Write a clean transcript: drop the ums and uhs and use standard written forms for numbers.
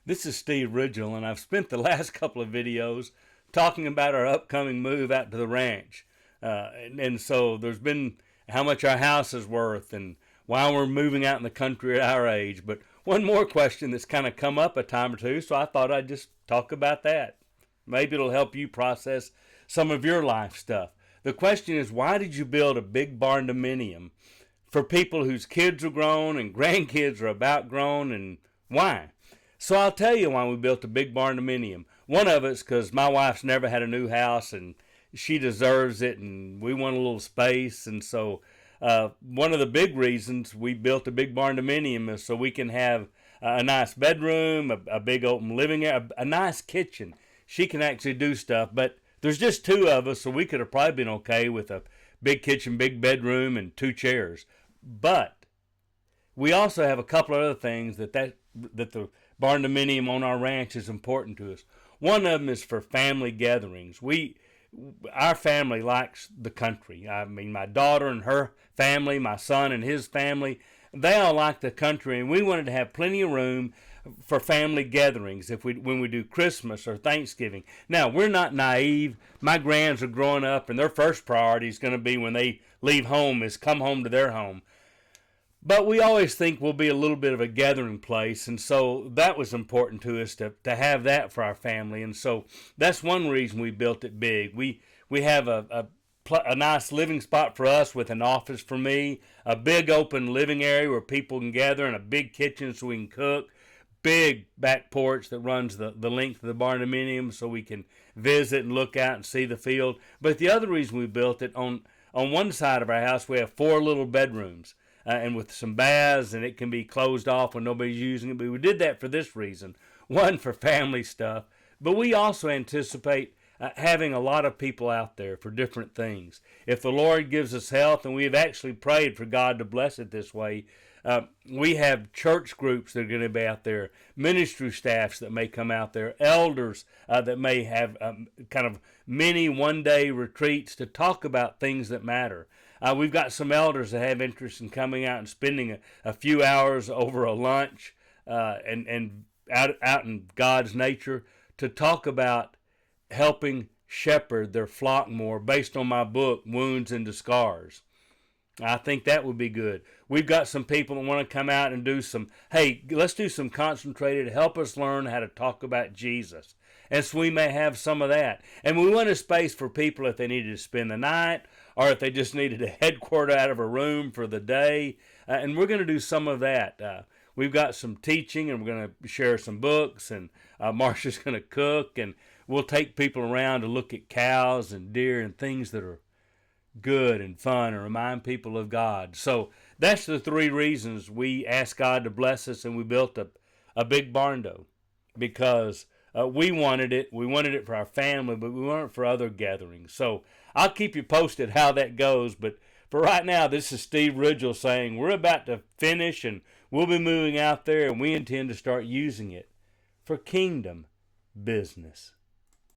This is Steve Ridgel, and I've spent the last couple of videos talking about our upcoming move out to the ranch. And so there's been how much our house is worth and why we're moving out in the country at our age. But one more question that's kind of come up a time or two, so I thought I'd just talk about that. Maybe it'll help you process some of your life stuff. The question is, why did you build a big barndominium for people whose kids are grown and grandkids are about grown, and why? So I'll tell you why we built a big barndominium. One of it's because my wife's never had a new house and she deserves it, and we want a little space. And so one of the big reasons we built a big barndominium is so we can have a nice bedroom, a big open living area, a nice kitchen. She can actually do stuff, but there's just two of us, so we could have probably been okay with a big kitchen, big bedroom, and two chairs. But we also have a couple of other things that the barndominium on our ranch is important to us. One of them is for family gatherings. Our family likes the country. I mean, my daughter and her family, my son and his family, they all like the country, and we wanted to have plenty of room for family gatherings when we do Christmas or Thanksgiving. Now, we're not naive. My grands are growing up, and their first priority is going to be when they leave home is come home to their home. But we always think we'll be a little bit of a gathering place, and so that was important to us to have that for our family. And so that's one reason we built it big. We have a nice living spot for us with an office for me, a big open living area where people can gather, and a big kitchen so we can cook, big back porch that runs the length of the barndominium so we can visit and look out and see the field. But the other reason we built it, on one side of our house we have 4 little bedrooms. And with some baths, and it can be closed off when nobody's using it. But we did that for this reason. One, for family stuff, but we also anticipate having a lot of people out there for different things. If the Lord gives us health, and we've actually prayed for God to bless it this way, we have church groups that are going to be out there, ministry staffs that may come out there, elders that may have kind of mini one-day retreats to talk about things that matter. We've got some elders that have interest in coming out and spending a few hours over a lunch and out in God's nature to talk about helping shepherd their flock more based on my book, Wounds into Scars. I think that would be good. We've got some people that want to come out and do let's do some concentrated, help us learn how to talk about Jesus. And so we may have some of that. And we want a space for people if they needed to spend the night or if they just needed a headquarter out of a room for the day. And we're going to do some of that. We've got some teaching, and we're going to share some books, and Marcia's going to cook, and we'll take people around to look at cows and deer and things that are good and fun and remind people of God. So that's the 3 reasons we asked God to bless us, and we built a big barndo, because we wanted it. We wanted it for our family, but we wanted it for other gatherings. So I'll keep you posted how that goes. But for right now, this is Steve Ridgel saying we're about to finish, and we'll be moving out there, and we intend to start using it for kingdom business.